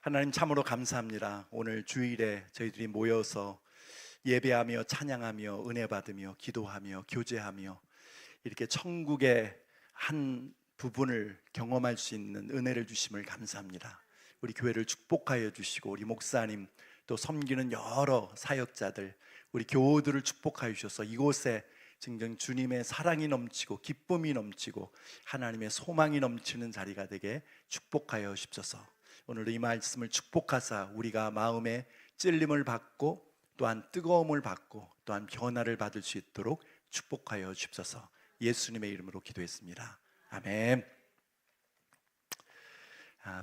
하나님 참으로 감사합니다. 오늘 주일에 저희들이 모여서 예배하며 찬양하며 은혜 받으며 기도하며 교제하며 이렇게 천국의 한 부분을 경험할 수 있는 은혜를 주심을 감사합니다. 우리 교회를 축복하여 주시고 우리 목사님 또 섬기는 여러 사역자들 우리 교우들을 축복하여 주셔서 이곳에 증정 주님의 사랑이 넘치고 기쁨이 넘치고 하나님의 소망이 넘치는 자리가 되게 축복하여 주십소서. 오늘 이 말씀을 축복하사 우리가 마음에 찔림을 받고 또한 뜨거움을 받고 또한 변화를 받을 수 있도록 축복하여 주십소서. 예수님의 이름으로 기도했습니다. 아멘.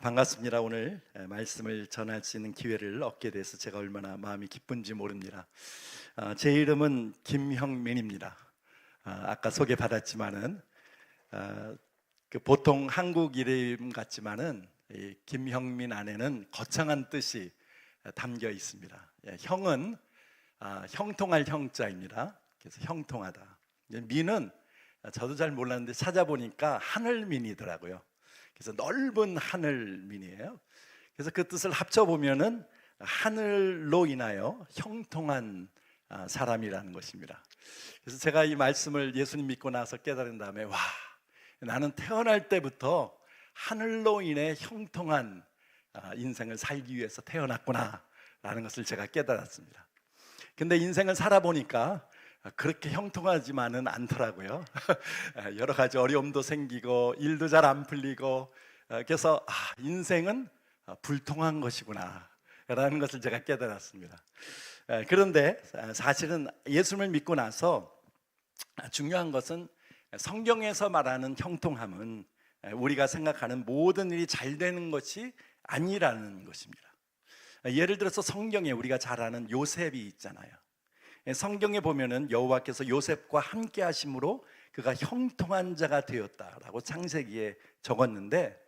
반갑습니다. 오늘 말씀을 전할 수 있는 기회를 얻게 돼서 제가 얼마나 마음이 기쁜지 모릅니다. 제 이름은 김형민입니다. 아까 소개받았지만은 보통 한국 이름 같지만은 이 김형민 안에는 거창한 뜻이 담겨 있습니다. 형은 형통할 형자입니다. 그래서 형통하다. 민은 저도 잘 몰랐는데 찾아보니까 하늘민이더라고요. 그래서 넓은 하늘민이에요. 그래서 그 뜻을 합쳐보면은 하늘로 인하여 형통한 사람이라는 것입니다. 그래서 제가 이 말씀을 예수님 믿고 나서 깨달은 다음에 와, 나는 태어날 때부터 하늘로 인해 형통한 인생을 살기 위해서 태어났구나 라는 것을 제가 깨달았습니다. 근데 인생을 살아보니까 그렇게 형통하지만은 않더라고요. 여러 가지 어려움도 생기고 일도 잘 안 풀리고 그래서 인생은 불통한 것이구나 라는 것을 제가 깨달았습니다. 그런데 사실은 예수님을 믿고 나서 중요한 것은 성경에서 말하는 형통함은 우리가 생각하는 모든 일이 잘 되는 것이 아니라는 것입니다. 예를 들어서 성경에 우리가 잘 아는 요셉이 있잖아요. 성경에 보면은 여호와께서 요셉과 함께 하심으로 그가 형통한 자가 되었다라고 창세기에 적었는데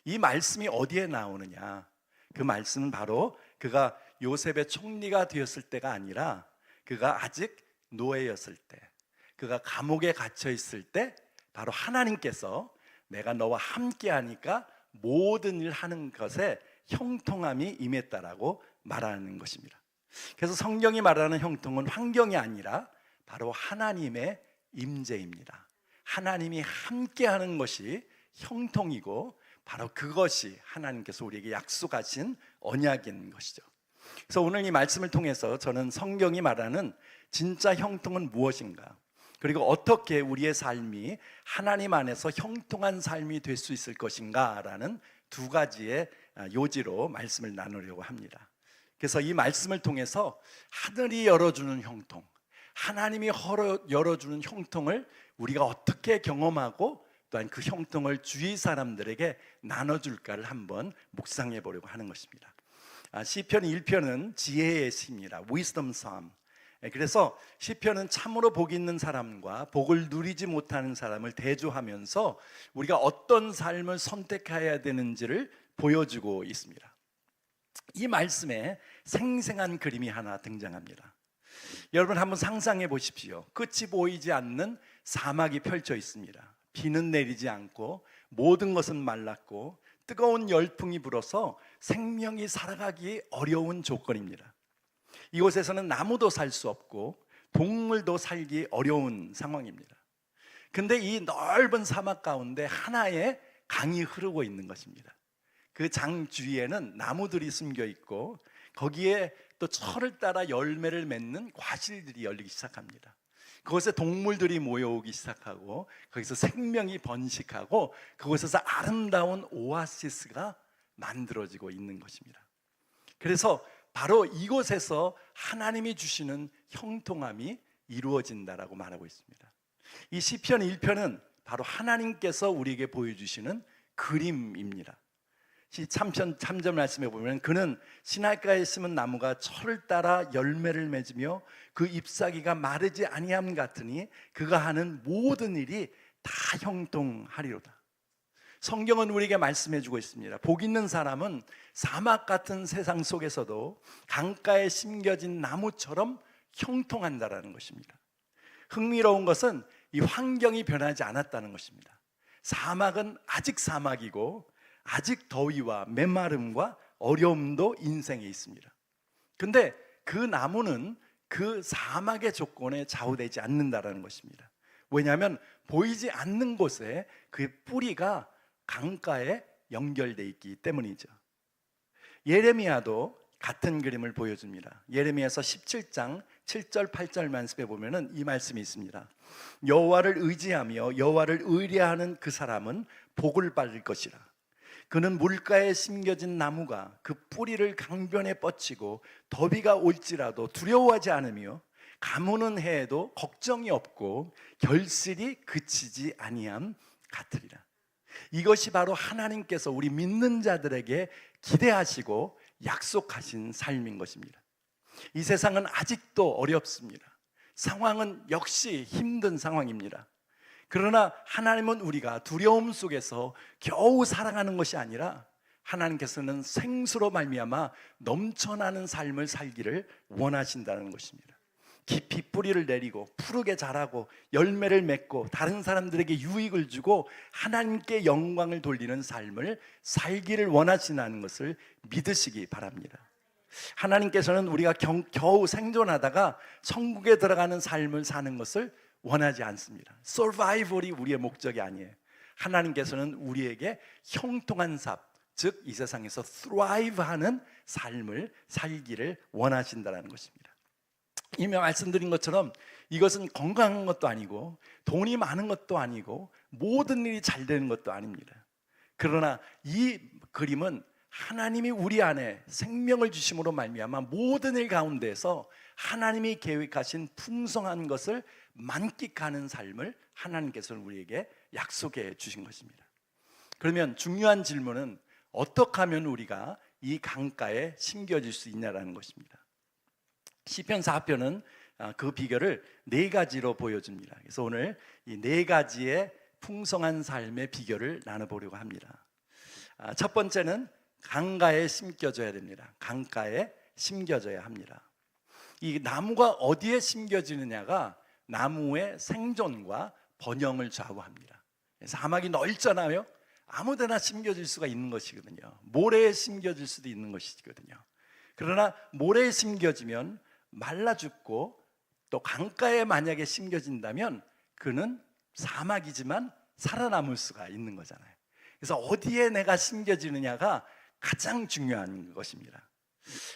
이 말씀이 어디에 나오느냐? 그 말씀은 바로 그가 요셉의 총리가 되었을 때가 아니라 그가 아직 노예였을 때, 그가 감옥에 갇혀 있을 때 바로 하나님께서 내가 너와 함께 하니까 모든 일 하는 것에 형통함이 임했다라고 말하는 것입니다. 그래서 성경이 말하는 형통은 환경이 아니라 바로 하나님의 임재입니다. 하나님이 함께 하는 것이 형통이고 바로 그것이 하나님께서 우리에게 약속하신 언약인 것이죠. 그래서 오늘 이 말씀을 통해서 저는 성경이 말하는 진짜 형통은 무엇인가, 그리고 어떻게 우리의 삶이 하나님 안에서 형통한 삶이 될 수 있을 것인가 라는 두 가지의 요지로 말씀을 나누려고 합니다. 그래서 이 말씀을 통해서 하늘이 열어주는 형통, 하나님이 열어주는 형통을 우리가 어떻게 경험하고 또한 그 형통을 주위 사람들에게 나눠줄까를 한번 묵상해 보려고 하는 것입니다. 시편 1편은 지혜의 시입니다. Wisdom Psalm. 그래서 시편은 참으로 복 있는 사람과 복을 누리지 못하는 사람을 대조하면서 우리가 어떤 삶을 선택해야 되는지를 보여주고 있습니다. 이 말씀에 생생한 그림이 하나 등장합니다. 여러분 한번 상상해 보십시오. 끝이 보이지 않는 사막이 펼쳐 있습니다. 비는 내리지 않고 모든 것은 말랐고 뜨거운 열풍이 불어서 생명이 살아가기 어려운 조건입니다. 이곳에서는 나무도 살 수 없고 동물도 살기 어려운 상황입니다. 근데 이 넓은 사막 가운데 하나의 강이 흐르고 있는 것입니다. 그 장 주위에는 나무들이 숨겨 있고 거기에 또 철을 따라 열매를 맺는 과실들이 열리기 시작합니다. 그곳에 동물들이 모여오기 시작하고 거기서 생명이 번식하고 그곳에서 아름다운 오아시스가 만들어지고 있는 것입니다. 그래서 바로 이곳에서 하나님이 주시는 형통함이 이루어진다라고 말하고 있습니다. 이 시편 1편은 바로 하나님께서 우리에게 보여주시는 그림입니다. 3절 말씀에 보면 그는 시냇가에 심은 나무가 철을 따라 열매를 맺으며 그 잎사귀가 마르지 아니함 같으니 그가 하는 모든 일이 다 형통하리로다. 성경은 우리에게 말씀해 주고 있습니다. 복 있는 사람은 사막 같은 세상 속에서도 강가에 심겨진 나무처럼 형통한다라는 것입니다. 흥미로운 것은 이 환경이 변하지 않았다는 것입니다. 사막은 아직 사막이고 아직 더위와 메마름과 어려움도 인생에 있습니다. 근데 그 나무는 그 사막의 조건에 좌우되지 않는다라는 것입니다. 왜냐하면 보이지 않는 곳에 그 뿌리가 강가에 연결되어 있기 때문이죠. 예레미야도 같은 그림을 보여줍니다. 예레미야서 17장 7절 8절 말씀에 보면은 이 말씀이 있습니다. 여호와를 의지하며 여호와를 의뢰하는 그 사람은 복을 받을 것이라. 그는 물가에 심겨진 나무가 그 뿌리를 강변에 뻗치고 더비가 올지라도 두려워하지 않으며 가무는 해에도 걱정이 없고 결실이 그치지 아니함 같으리라. 이것이 바로 하나님께서 우리 믿는 자들에게 기대하시고 약속하신 삶인 것입니다. 이 세상은 아직도 어렵습니다. 상황은 역시 힘든 상황입니다. 그러나 하나님은 우리가 두려움 속에서 겨우 살아가는 것이 아니라 하나님께서는 생수로 말미암아 넘쳐나는 삶을 살기를 원하신다는 것입니다. 깊이 뿌리를 내리고 푸르게 자라고 열매를 맺고 다른 사람들에게 유익을 주고 하나님께 영광을 돌리는 삶을 살기를 원하신다는 것을 믿으시기 바랍니다. 하나님께서는 우리가 겨우 생존하다가 천국에 들어가는 삶을 사는 것을 원하지 않습니다. 서바이벌이 우리의 목적이 아니에요. 하나님께서는 우리에게 형통한 삶, 즉 이 세상에서 thrive하는 삶을 살기를 원하신다는 것입니다. 이미 말씀드린 것처럼 이것은 건강한 것도 아니고 돈이 많은 것도 아니고 모든 일이 잘 되는 것도 아닙니다. 그러나 이 그림은 하나님이 우리 안에 생명을 주심으로 말미암아 모든 일 가운데서 하나님이 계획하신 풍성한 것을 만끽하는 삶을 하나님께서는 우리에게 약속해 주신 것입니다. 그러면 중요한 질문은 어떻게 하면 우리가 이 강가에 심겨질 수 있냐라는 것입니다. 시편 4편은 그 비결을 네 가지로 보여줍니다. 그래서 오늘 이 네 가지의 풍성한 삶의 비결을 나눠보려고 합니다. 첫 번째는 강가에 심겨져야 됩니다. 강가에 심겨져야 합니다. 이 나무가 어디에 심겨지느냐가 나무의 생존과 번영을 좌우합니다. 사막이 넓잖아요. 아무데나 심겨질 수가 있는 것이거든요. 모래에 심겨질 수도 있는 것이거든요. 그러나 모래에 심겨지면 말라 죽고 또 강가에 만약에 심겨진다면 그는 사막이지만 살아남을 수가 있는 거잖아요. 그래서 어디에 내가 심겨지느냐가 가장 중요한 것입니다.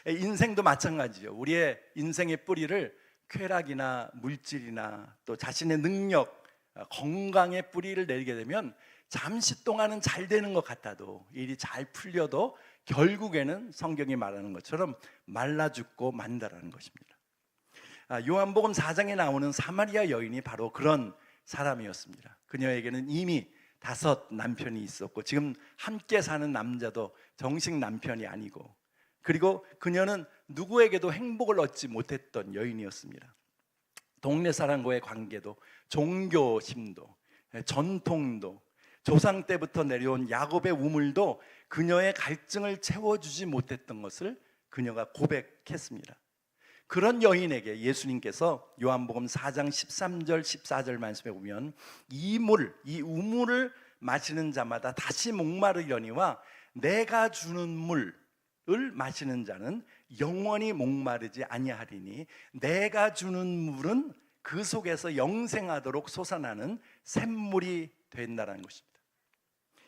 인생도 마찬가지죠. 우리의 인생의 뿌리를 쾌락이나 물질이나 또 자신의 능력, 건강의 뿌리를 내리게 되면 잠시 동안은 잘 되는 것 같아도 일이 잘 풀려도 결국에는 성경이 말하는 것처럼 말라 죽고 만다라는 것입니다. 요한복음 4장에 나오는 사마리아 여인이 바로 그런 사람이었습니다. 그녀에게는 이미 5 남편이 있었고 지금 함께 사는 남자도 정식 남편이 아니고, 그리고 그녀는 누구에게도 행복을 얻지 못했던 여인이었습니다. 동네 사람과의 관계도, 종교심도, 전통도, 조상 때부터 내려온 야곱의 우물도 그녀의 갈증을 채워주지 못했던 것을 그녀가 고백했습니다. 그런 여인에게 예수님께서 요한복음 4장 13절 14절 말씀에 보면 이 우물을 마시는 자마다 다시 목마르려니와 내가 주는 물을 마시는 자는 영원히 목마르지 아니하리니 내가 주는 물은 그 속에서 영생하도록 솟아나는 샘물이 된다는 것입니다.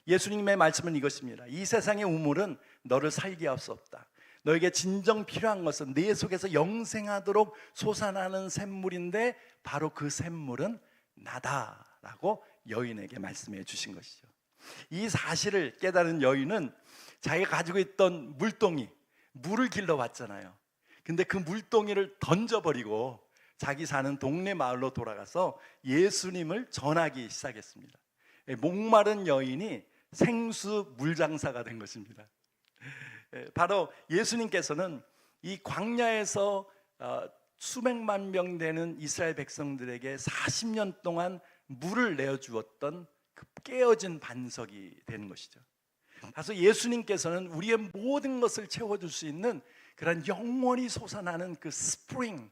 예수님의 말씀은 이것입니다. 이 세상의 우물은 너를 살게 할 수 없다. 너에게 진정 필요한 것은 네 속에서 영생하도록 솟아나는 샘물인데 바로 그 샘물은 나다라고 여인에게 말씀해 주신 것이죠. 이 사실을 깨달은 여인은 자기가 가지고 있던 물동이, 물을 길러왔잖아요. 근데 그 물동이를 던져버리고 자기 사는 동네 마을로 돌아가서 예수님을 전하기 시작했습니다. 목마른 여인이 생수 물장사가 된 것입니다. 바로 예수님께서는 이 광야에서 수백만 명 되는 이스라엘 백성들에게 40년 동안 물을 내어주었던 그 깨어진 반석이 되는 것이죠. 그래서 예수님께서는 우리의 모든 것을 채워줄 수 있는 그런 영원히 솟아나는 그 스프링,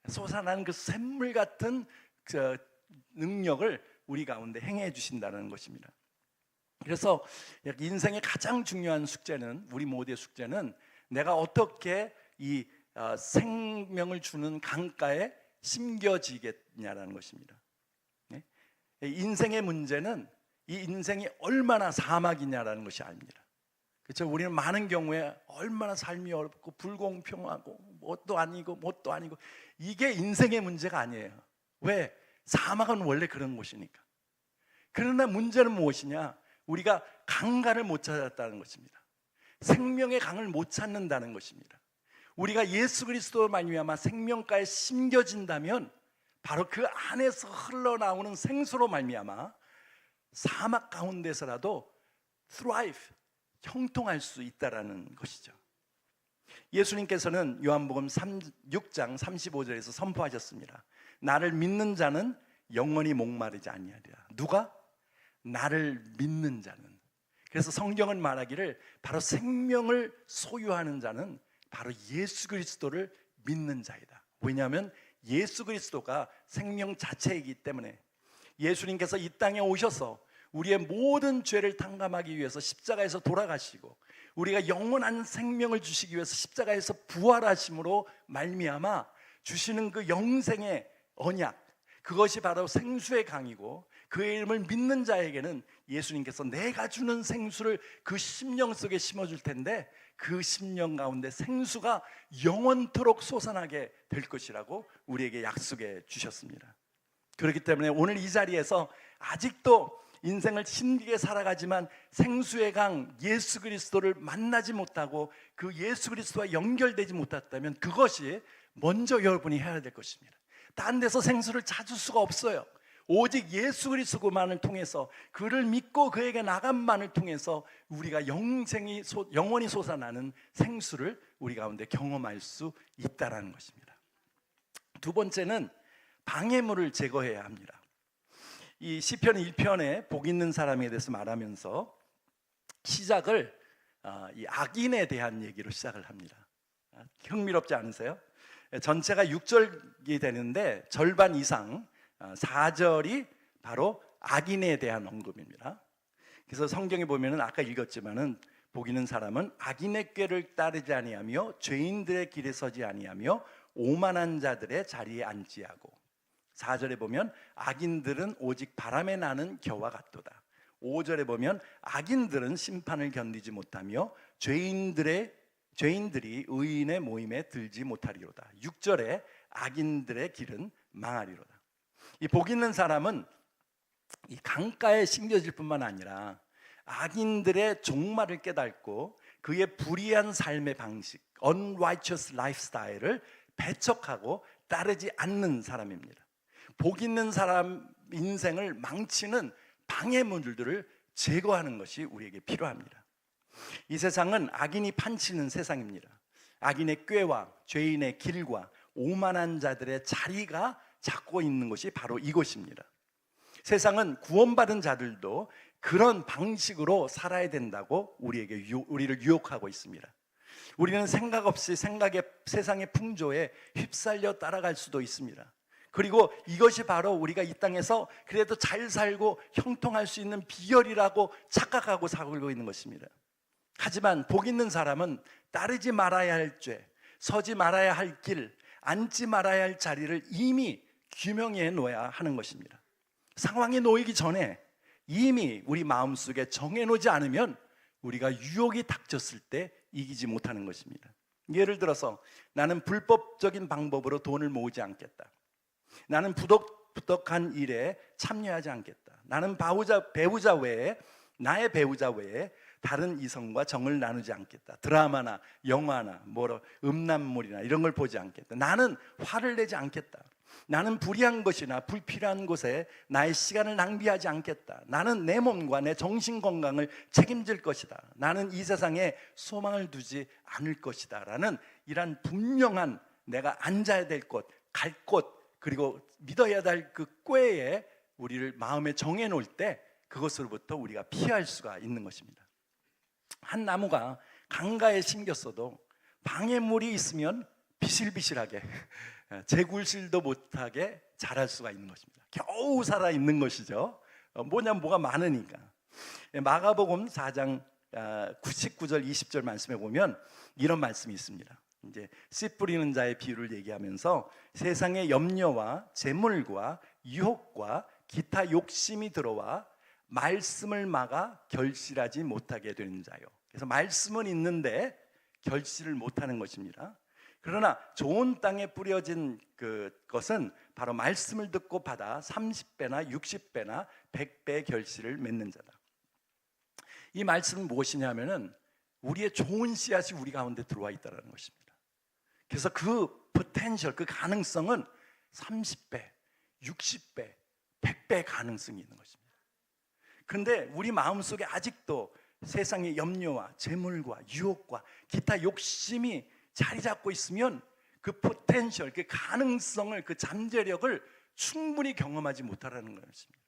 솟아나는 그 샘물 같은 그 능력을 우리 가운데 행해 주신다는 것입니다. 그래서 인생의 가장 중요한 숙제는, 우리 모두의 숙제는 내가 어떻게 이 생명을 주는 강가에 심겨지겠냐라는 것입니다. 인생의 문제는 이 인생이 얼마나 사막이냐라는 것이 아닙니다. 그렇죠? 우리는 많은 경우에 얼마나 삶이 어렵고 불공평하고 뭣도 아니고 이게 인생의 문제가 아니에요. 왜? 사막은 원래 그런 곳이니까. 그러나 문제는 무엇이냐? 우리가 강가를 못 찾았다는 것입니다. 생명의 강을 못 찾는다는 것입니다. 우리가 예수 그리스도로 말미암아 생명가에 심겨진다면 바로 그 안에서 흘러나오는 생수로 말미암아 사막 가운데서라도 thrive, 형통할 수 있다라는 것이죠. 예수님께서는 요한복음 6장 35절에서 선포하셨습니다. 나를 믿는 자는 영원히 목마르지 아니하리라. 누가? 나를 믿는 자는. 그래서 성경은 말하기를 바로 생명을 소유하는 자는 바로 예수 그리스도를 믿는 자이다. 왜냐하면 예수 그리스도가 생명 자체이기 때문에. 예수님께서 이 땅에 오셔서 우리의 모든 죄를 탕감하기 위해서 십자가에서 돌아가시고 우리가 영원한 생명을 주시기 위해서 십자가에서 부활하심으로 말미암아 주시는 그 영생의 언약, 그것이 바로 생수의 강이고 그의 이름을 믿는 자에게는 예수님께서 내가 주는 생수를 그 심령 속에 심어줄 텐데 그 심령 가운데 생수가 영원토록 솟아나게 될 것이라고 우리에게 약속해 주셨습니다. 그렇기 때문에 오늘 이 자리에서 아직도 인생을 힘들게 살아가지만 생수의 강 예수 그리스도를 만나지 못하고 그 예수 그리스도와 연결되지 못했다면 그것이 먼저 여러분이 해야 될 것입니다. 딴 데서 생수를 찾을 수가 없어요. 오직 예수 그리스도만을 통해서, 그를 믿고 그에게 나감만을 통해서 우리가 영원히 솟아나는 생수를 우리 가운데 경험할 수 있다는 것입니다. 두 번째는 방해물을 제거해야 합니다. 이 시편 1편에 복 있는 사람에 대해서 말하면서 시작을 이 악인에 대한 얘기로 시작을 합니다. 흥미롭지 않으세요? 전체가 6절이 되는데 절반 이상 4절이 바로 악인에 대한 언급입니다. 그래서 성경에 보면은 아까 읽었지만은 복 있는 사람은 악인의 꾀를 따르지 아니하며 죄인들의 길에 서지 아니하며 오만한 자들의 자리에 앉지 하고, 4절에 보면 악인들은 오직 바람에 나는 겨와 같도다. 5절에 보면 악인들은 심판을 견디지 못하며 죄인들이 의인의 모임에 들지 못하리로다. 6절에 악인들의 길은 망하리로다. 이 복 있는 사람은 이 강가에 심겨질 뿐만 아니라 악인들의 종말을 깨닫고 그의 불의한 삶의 방식, unrighteous lifestyle을 배척하고 따르지 않는 사람입니다. 복 있는 사람 인생을 망치는 방해물들을 제거하는 것이 우리에게 필요합니다. 이 세상은 악인이 판치는 세상입니다. 악인의 꾀와 죄인의 길과 오만한 자들의 자리가 잡고 있는 것이 바로 이것입니다. 세상은 구원받은 자들도 그런 방식으로 살아야 된다고 우리를 유혹하고 있습니다. 우리는 생각 없이 세상의 풍조에 휩쓸려 따라갈 수도 있습니다. 그리고 이것이 바로 우리가 이 땅에서 그래도 잘 살고 형통할 수 있는 비결이라고 착각하고 살고 있는 것입니다. 하지만 복 있는 사람은 따르지 말아야 할 죄, 서지 말아야 할 길, 앉지 말아야 할 자리를 이미 규명해 놓아야 하는 것입니다. 상황에 놓이기 전에 이미 우리 마음속에 정해놓지 않으면 우리가 유혹이 닥쳤을 때 이기지 못하는 것입니다. 예를 들어서 나는 불법적인 방법으로 돈을 모으지 않겠다. 나는 부덕한 일에 참여하지 않겠다. 나는 나의 배우자 외에 다른 이성과 정을 나누지 않겠다. 드라마나 영화나 음란물이나 이런 걸 보지 않겠다. 나는 화를 내지 않겠다. 나는 불의한 것이나 불필요한 곳에 나의 시간을 낭비하지 않겠다. 나는 내 몸과 내 정신 건강을 책임질 것이다. 나는 이 세상에 소망을 두지 않을 것이다 라는 이런 분명한 내가 앉아야 될 곳, 갈 곳, 그리고 믿어야 될 그 꾀에 우리를 마음에 정해놓을 때 그것으로부터 우리가 피할 수가 있는 것입니다. 한 나무가 강가에 심겼어도 방해물이 있으면 비실비실하게 재굴실도 못하게 자랄 수가 있는 것입니다. 겨우 살아있는 것이죠. 뭐가 많으니까. 마가복음 4장 19절 20절 말씀에 보면 이런 말씀이 있습니다. 이제 씨 뿌리는 자의 비유를 얘기하면서 세상의 염려와 재물과 유혹과 기타 욕심이 들어와 말씀을 막아 결실하지 못하게 되는 자요. 그래서 말씀은 있는데 결실을 못하는 것입니다. 그러나 좋은 땅에 뿌려진 그것은 바로 말씀을 듣고 받아 30배나 60배나 100배 결실을 맺는 자다. 이 말씀은 무엇이냐면은 우리의 좋은 씨앗이 우리 가운데 들어와 있다는 것입니다. 그래서 그 포텐셜, 그 가능성은 30배, 60배, 100배 가능성이 있는 것입니다. 그런데 우리 마음속에 아직도 세상의 염려와 재물과 유혹과 기타 욕심이 자리 잡고 있으면 그 포텐셜, 그 가능성을, 그 잠재력을 충분히 경험하지 못하라는 것입니다.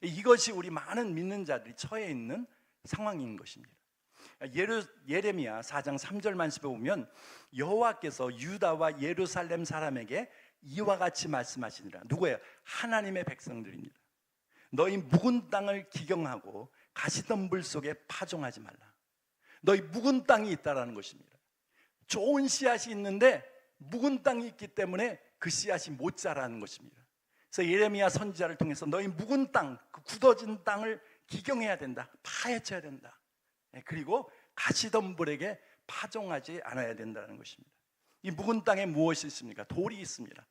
이것이 우리 많은 믿는 자들이 처해 있는 상황인 것입니다. 예레미야 4장 3절 말씀에 보면 여호와께서 유다와 예루살렘 사람에게 이와 같이 말씀하시니라. 누구예요? 하나님의 백성들입니다. 너희 묵은 땅을 기경하고 가시덤불 속에 파종하지 말라. 너희 묵은 땅이 있다라는 것입니다. 좋은 씨앗이 있는데 묵은 땅이 있기 때문에 그 씨앗이 못 자라는 것입니다. 그래서 예레미야 선지자를 통해서 너희 묵은 땅, 그 굳어진 땅을 기경해야 된다, 파헤쳐야 된다. 그리고 가시덤불에게 파종하지 않아야 된다는 것입니다. 이 묵은 땅에 무엇이 있습니까? 돌이 있습니다.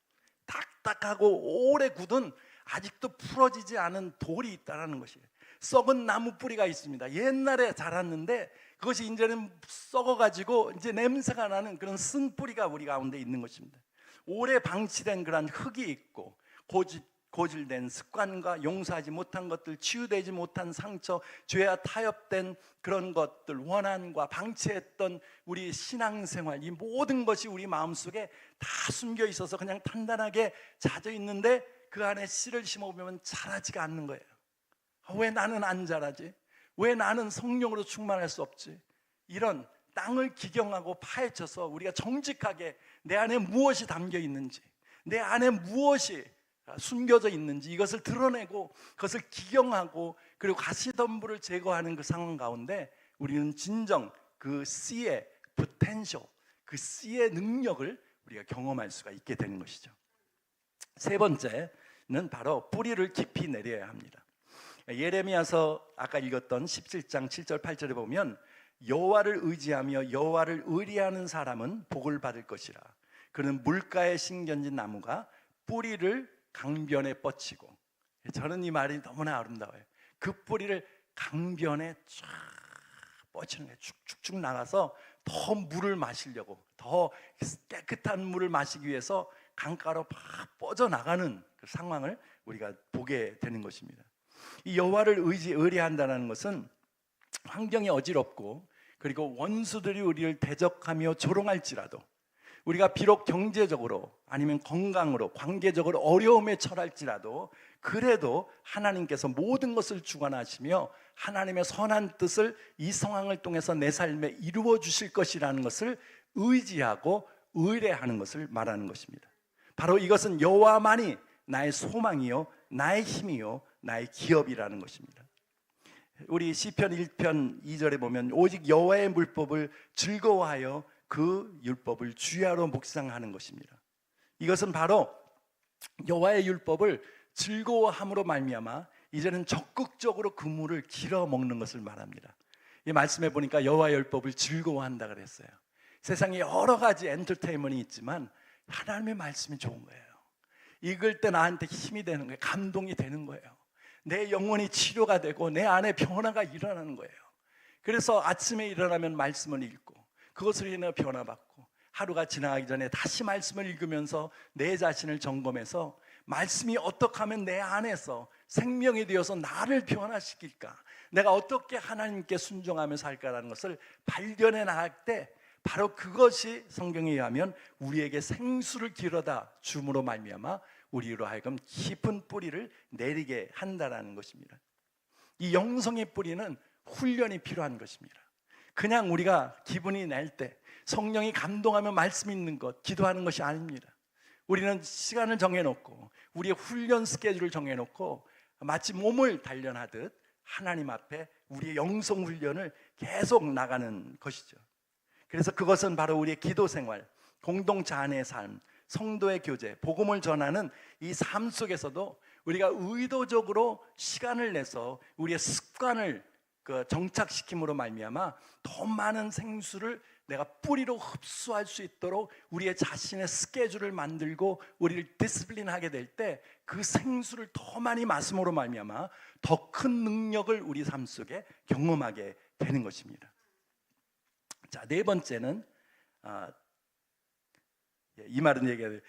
딱딱하고 오래 굳은 아직도 풀어지지 않은 돌이 있다는 것이에요. 썩은 나무 뿌리가 있습니다. 옛날에 자랐는데 그것이 이제는 썩어가지고 이제 냄새가 나는 그런 쓴 뿌리가 우리 가운데 있는 것입니다. 오래 방치된 그런 흙이 있고 고질된 습관과 용서하지 못한 것들, 치유되지 못한 상처, 죄와 타협된 그런 것들, 원한과 방치했던 우리 신앙생활, 이 모든 것이 우리 마음속에 다 숨겨 있어서 그냥 단단하게 젖어 있는데 그 안에 씨를 심어보면 자라지가 않는 거예요. 왜 나는 안 자라지? 왜 나는 성령으로 충만할 수 없지? 이런 땅을 기경하고 파헤쳐서 우리가 정직하게 내 안에 무엇이 담겨 있는지, 내 안에 무엇이 숨겨져 있는지 이것을 드러내고 그것을 기경하고 그리고 가시덤불을 제거하는 그 상황 가운데 우리는 진정 그 씨의 포텐셜, 그 씨의 능력을 우리가 경험할 수가 있게 되는 것이죠. 세 번째는 바로 뿌리를 깊이 내려야 합니다. 예레미야서 아까 읽었던 17장 7절 8절에 보면 여호와를 의지하며 여호와를 의뢰하는 사람은 복을 받을 것이라. 그는 물가에 심겨진 나무가 뿌리를 강변에 뻗치고, 저는 이 말이 너무나 아름다워요. 그 뿌리를 강변에 쫙 뻗치는 거예요. 쭉쭉쭉 나가서 더 물을 마시려고, 더 깨끗한 물을 마시기 위해서 강가로 막 뻗어나가는 그 상황을 우리가 보게 되는 것입니다. 이 여호와를 의뢰한다는 것은 환경이 어지럽고 그리고 원수들이 우리를 대적하며 조롱할지라도, 우리가 비록 경제적으로 아니면 건강으로 관계적으로 어려움에 처할지라도 그래도 하나님께서 모든 것을 주관하시며 하나님의 선한 뜻을 이 상황을 통해서 내 삶에 이루어 주실 것이라는 것을 의지하고 의뢰하는 것을 말하는 것입니다. 바로 이것은 여호와만이 나의 소망이요 나의 힘이요 나의 기업이라는 것입니다. 우리 시편 1편 2절에 보면 오직 여호와의 물법을 즐거워하여 그 율법을 주야로 묵상하는 것입니다. 이것은 바로 여호와의 율법을 즐거워함으로 말미암아 이제는 적극적으로 그 물을 길어 먹는 것을 말합니다. 이 말씀에 보니까 여호와의 율법을 즐거워한다 그랬어요. 세상에 여러 가지 엔터테인먼트가 있지만 하나님의 말씀이 좋은 거예요. 읽을 때 나한테 힘이 되는 거예요. 감동이 되는 거예요. 내 영혼이 치료가 되고 내 안에 변화가 일어나는 거예요. 그래서 아침에 일어나면 말씀을 읽고 그것을 인해 변화받고 하루가 지나가기 전에 다시 말씀을 읽으면서 내 자신을 점검해서 말씀이 어떻게 하면 내 안에서 생명이 되어서 나를 변화시킬까, 내가 어떻게 하나님께 순종하며 살까라는 것을 발견해 나갈 때 바로 그것이 성경에 의하면 우리에게 생수를 길어다 줌으로 말미암아 우리로 하여금 깊은 뿌리를 내리게 한다라는 것입니다. 이 영성의 뿌리는 훈련이 필요한 것입니다. 그냥 우리가 기분이 날 때 성령이 감동하며 말씀 있는 것, 기도하는 것이 아닙니다. 우리는 시간을 정해놓고 우리의 훈련 스케줄을 정해놓고 마치 몸을 단련하듯 하나님 앞에 우리의 영성 훈련을 계속 나가는 것이죠. 그래서 그것은 바로 우리의 기도 생활, 공동체 안의 삶, 성도의 교제, 복음을 전하는 이 삶 속에서도 우리가 의도적으로 시간을 내서 우리의 습관을 정착시킴으로 말미암아 더 많은 생수를 내가 뿌리로 흡수할 수 있도록 우리의 자신의 스케줄을 만들고 우리를 디스플린하게 될 때 그 생수를 더 많이 마심으로 말미암아 더 큰 능력을 우리 삶 속에 경험하게 되는 것입니다. 자, 네 번째는 이 말은 얘기해야 돼.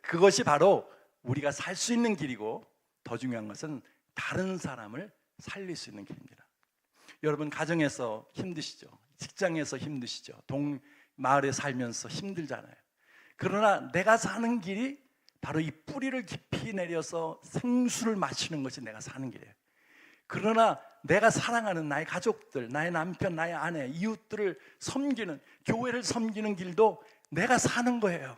그것이 바로 우리가 살 수 있는 길이고 더 중요한 것은 다른 사람을 살릴 수 있는 길입니다. 여러분 가정에서 힘드시죠? 직장에서 힘드시죠? 마을에 살면서 힘들잖아요. 그러나 내가 사는 길이 바로 이 뿌리를 깊이 내려서 생수를 마시는 것이 내가 사는 길이에요. 그러나 내가 사랑하는 나의 가족들, 나의 남편, 나의 아내, 이웃들을 섬기는, 교회를 섬기는 길도 내가 사는 거예요.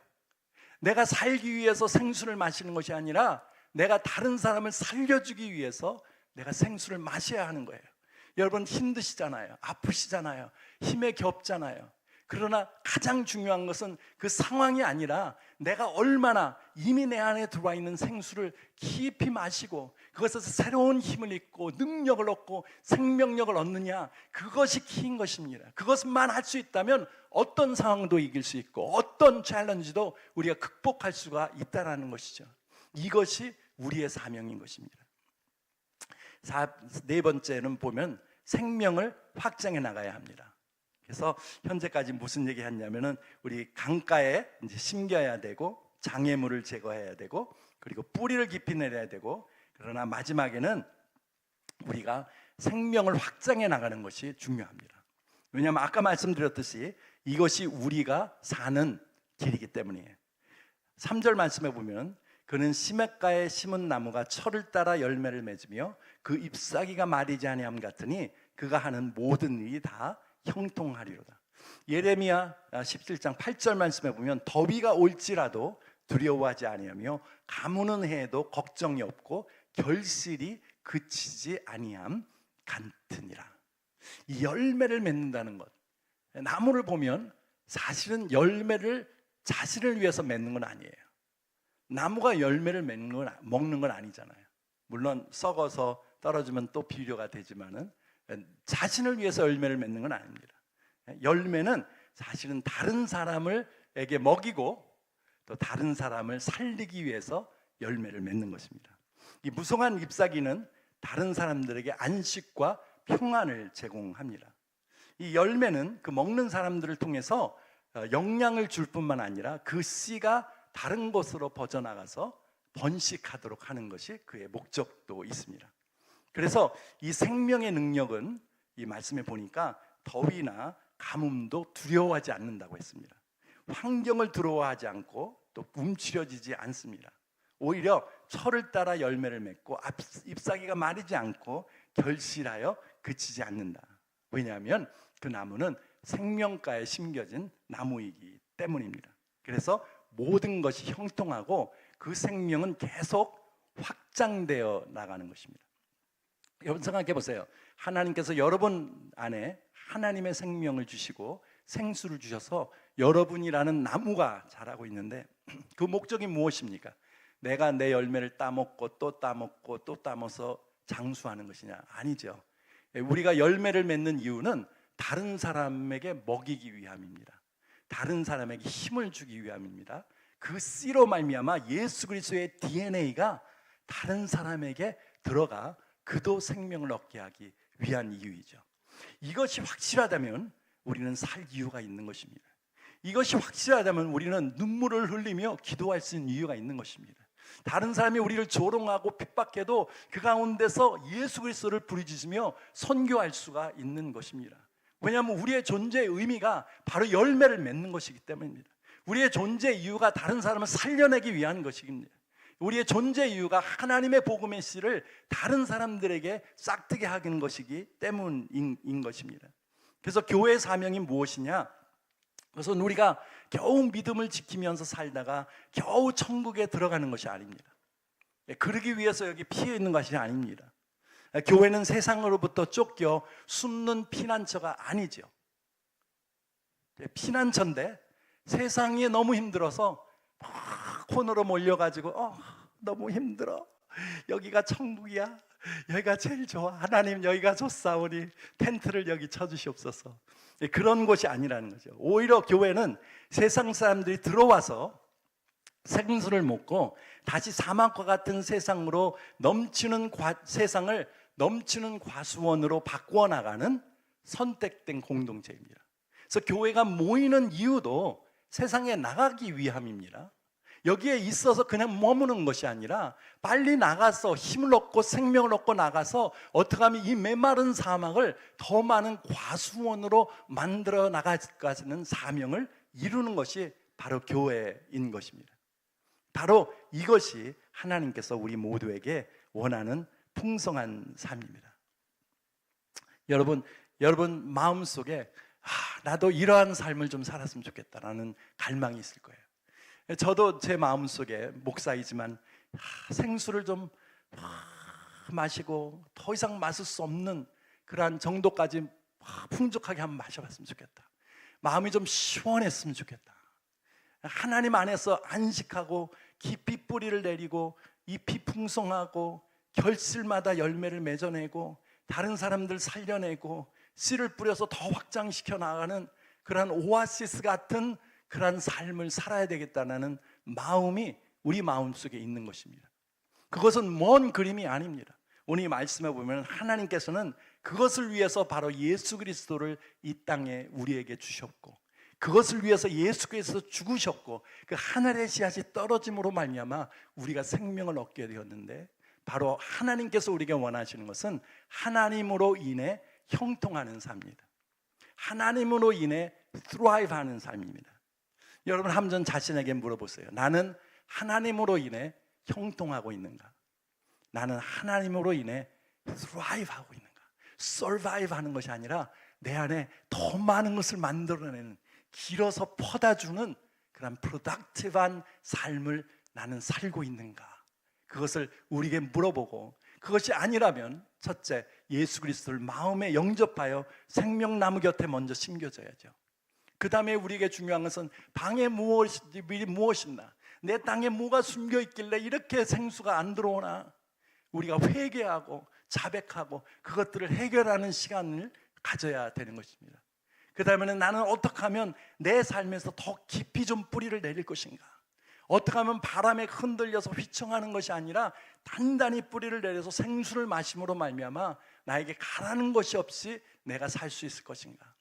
내가 살기 위해서 생수를 마시는 것이 아니라 내가 다른 사람을 살려주기 위해서 내가 생수를 마셔야 하는 거예요. 여러분 힘드시잖아요. 아프시잖아요. 힘에 겹잖아요. 그러나 가장 중요한 것은 그 상황이 아니라 내가 얼마나 이미 내 안에 들어와 있는 생수를 깊이 마시고 그것에서 새로운 힘을 얻고 능력을 얻고 생명력을 얻느냐, 그것이 키인 것입니다. 그것만 할 수 있다면 어떤 상황도 이길 수 있고 어떤 챌린지도 우리가 극복할 수가 있다는 것이죠. 이것이 우리의 사명인 것입니다. 네 번째는 보면 생명을 확장해 나가야 합니다. 그래서 현재까지 무슨 얘기 했냐면은 우리 강가에 이제 심겨야 되고 장애물을 제거해야 되고 그리고 뿌리를 깊이 내려야 되고, 그러나 마지막에는 우리가 생명을 확장해 나가는 것이 중요합니다. 왜냐하면 아까 말씀드렸듯이 이것이 우리가 사는 길이기 때문이에요. 3절 말씀해 보면 그는 시냇가에 심은 나무가 철을 따라 열매를 맺으며 그 잎사귀가 마르지 아니함 같으니 그가 하는 모든 일이 다 형통하리로다. 예레미야 17장 8절 말씀해 보면 더위가 올지라도 두려워하지 아니하며 가무는 해에도 걱정이 없고 결실이 그치지 아니함 같으니라. 이 열매를 맺는다는 것, 나무를 보면 사실은 열매를 자신을 위해서 맺는 건 아니에요. 나무가 열매를 먹는 건 아니잖아요. 물론 썩어서 떨어지면 또 비료가 되지만은 자신을 위해서 열매를 맺는 건 아닙니다. 열매는 사실은 다른 사람에게 먹이고 또 다른 사람을 살리기 위해서 열매를 맺는 것입니다. 이 무성한 잎사귀는 다른 사람들에게 안식과 평안을 제공합니다. 이 열매는 그 먹는 사람들을 통해서 영양을 줄 뿐만 아니라 그 씨가 다른 곳으로 퍼져나가서 번식하도록 하는 것이 그의 목적도 있습니다. 그래서 이 생명의 능력은 이 말씀에 보니까 더위나 가뭄도 두려워하지 않는다고 했습니다. 환경을 두려워하지 않고 또 움츠려지지 않습니다. 오히려 철을 따라 열매를 맺고 잎사귀가 마르지 않고 결실하여 그치지 않는다. 왜냐하면 그 나무는 생명가에 심겨진 나무이기 때문입니다. 그래서 모든 것이 형통하고 그 생명은 계속 확장되어 나가는 것입니다. 여러분 생각해 보세요. 하나님께서 여러분 안에 하나님의 생명을 주시고 생수를 주셔서 여러분이라는 나무가 자라고 있는데 그 목적이 무엇입니까? 내가 내 열매를 따먹고 또 따먹고 또 따먹어서 장수하는 것이냐? 아니죠. 우리가 열매를 맺는 이유는 다른 사람에게 먹이기 위함입니다. 다른 사람에게 힘을 주기 위함입니다. 그 씨로 말미암아 예수 그리스도의 DNA가 다른 사람에게 들어가 그도 생명을 얻게 하기 위한 이유이죠. 이것이 확실하다면 우리는 살 이유가 있는 것입니다. 이것이 확실하다면 우리는 눈물을 흘리며 기도할 수 있는 이유가 있는 것입니다. 다른 사람이 우리를 조롱하고 핍박해도 그 가운데서 예수 그리스도를 부르짖으며 선교할 수가 있는 것입니다. 왜냐하면 우리의 존재의 의미가 바로 열매를 맺는 것이기 때문입니다. 우리의 존재 이유가 다른 사람을 살려내기 위한 것입니다. 우리의 존재 이유가 하나님의 복음의 씨를 다른 사람들에게 싹트게 하는 것이기 때문인 것입니다. 그래서 교회의 사명이 무엇이냐? 그것은 우리가 겨우 믿음을 지키면서 살다가 겨우 천국에 들어가는 것이 아닙니다. 그러기 위해서 여기 피해 있는 것이 아닙니다. 교회는 세상으로부터 쫓겨 숨는 피난처가 아니죠. 피난처인데 세상이 너무 힘들어서 막 코너로 몰려가지고 너무 힘들어, 여기가 천국이야, 여기가 제일 좋아, 하나님 여기가 좋사오니 텐트를 여기 쳐주시옵소서, 그런 곳이 아니라는 거죠. 오히려 교회는 세상 사람들이 들어와서 생수를 먹고 다시 사막과 같은 세상으로 세상을 넘치는 과수원으로 바꾸어 나가는 선택된 공동체입니다. 그래서 교회가 모이는 이유도 세상에 나가기 위함입니다. 여기에 있어서 그냥 머무는 것이 아니라 빨리 나가서 힘을 얻고 생명을 얻고 나가서 어떻게 하면 이 메마른 사막을 더 많은 과수원으로 만들어 나가는 사명을 이루는 것이 바로 교회인 것입니다. 바로 이것이 하나님께서 우리 모두에게 원하는 풍성한 삶입니다. 여러분 마음속에 나도 이러한 삶을 좀 살았으면 좋겠다라는 갈망이 있을 거예요. 저도 제 마음속에 목사이지만 생수를 좀 마시고 더 이상 마실 수 없는 그러한 정도까지 풍족하게 한번 마셔봤으면 좋겠다. 마음이 좀 시원했으면 좋겠다. 하나님 안에서 안식하고 깊이 뿌리를 내리고 잎이 풍성하고 결실마다 열매를 맺어내고 다른 사람들 살려내고 씨를 뿌려서 더 확장시켜 나가는 그러한 오아시스 같은 그러한 삶을 살아야 되겠다는 마음이 우리 마음속에 있는 것입니다. 그것은 먼 그림이 아닙니다. 오늘 이 말씀에 보면 하나님께서는 그것을 위해서 바로 예수 그리스도를 이 땅에 우리에게 주셨고, 그것을 위해서 예수께서 죽으셨고, 그 하늘의 씨앗이 떨어짐으로 말미암아 우리가 생명을 얻게 되었는데, 바로 하나님께서 우리에게 원하시는 것은 하나님으로 인해 형통하는 삶입니다. 하나님으로 인해 thrive 하는 삶입니다. 여러분 한번 자신에게 물어보세요. 나는 하나님으로 인해 형통하고 있는가? 나는 하나님으로 인해 thrive 하고 있는가? survive 하는 것이 아니라 내 안에 더 많은 것을 만들어내는, 길어서 퍼다주는 그런 productive한 삶을 나는 살고 있는가? 그것을 우리에게 물어보고, 그것이 아니라면 첫째, 예수 그리스도를 마음에 영접하여 생명나무 곁에 먼저 심겨져야죠. 그 다음에 우리에게 중요한 것은 방에 무엇이나, 내 땅에 뭐가 숨겨 있길래 이렇게 생수가 안 들어오나, 우리가 회개하고 자백하고 그것들을 해결하는 시간을 가져야 되는 것입니다. 그 다음에는 나는 어떻게 하면 내 삶에서 더 깊이 좀 뿌리를 내릴 것인가, 어떻게 하면 바람에 흔들려서 휘청하는 것이 아니라 단단히 뿌리를 내려서 생수를 마심으로 말미암아 나에게 가라는 것이 없이 내가 살 수 있을 것인가.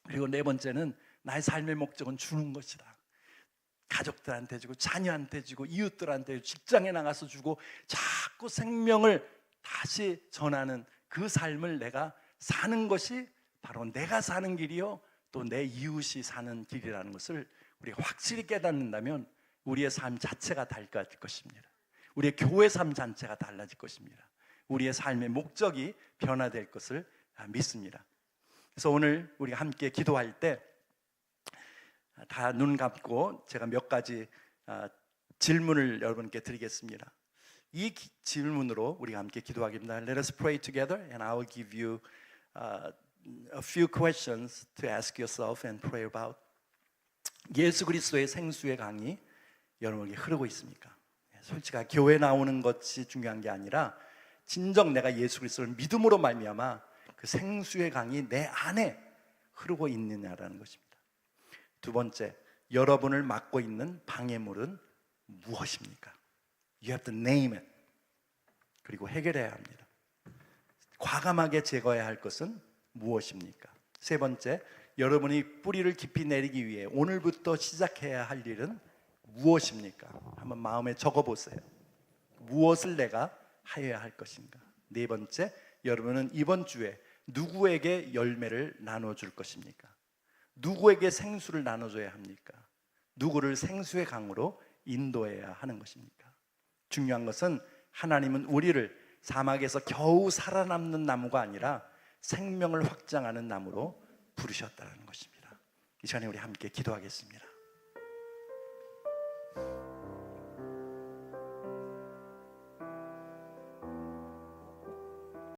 그리고 네 번째는 나의 삶의 목적은 주는 것이다. 가족들한테 주고 자녀한테 주고 이웃들한테 주고 직장에 나가서 주고 자꾸 생명을 다시 전하는 그 삶을 내가 사는 것이 바로 내가 사는 길이요 또 내 이웃이 사는 길이라는 것을 우리가 확실히 깨닫는다면 우리의 삶 자체가 달라질 것입니다. 우리의 교회 삶 자체가 달라질 것입니다. 우리의 삶의 목적이 변화될 것을 믿습니다. 그래서 오늘 우리가 함께 기도할 때 다 눈 감고 제가 몇 가지 질문을 여러분께 드리겠습니다. 이 질문으로 우리가 함께 기도하겠습니다. Let us pray together and I will give you a few questions to ask yourself and pray about. 예수 그리스도의 생수의 강이 여러분에게 흐르고 있습니까? 솔직히 교회 나오는 것이 중요한 게 아니라 진정 내가 예수 그리스도를 믿음으로 말미암아 그 생수의 강이 내 안에 흐르고 있느냐라는 것입니다. 두 번째, 여러분을 막고 있는 방해물은 무엇입니까? You have to name it. 그리고 해결해야 합니다. 과감하게 제거해야 할 것은 무엇입니까? 세 번째, 여러분이 뿌리를 깊이 내리기 위해 오늘부터 시작해야 할 일은 무엇입니까? 한번 마음에 적어보세요. 무엇을 내가 하여야 할 것인가? 네 번째, 여러분은 이번 주에 누구에게 열매를 나눠줄 것입니까? 누구에게 생수를 나눠줘야 합니까? 누구를 생수의 강으로 인도해야 하는 것입니까? 중요한 것은 하나님은 우리를 사막에서 겨우 살아남는 나무가 아니라 생명을 확장하는 나무로 부르셨다는 것입니다. 이 시간에 우리 함께 기도하겠습니다.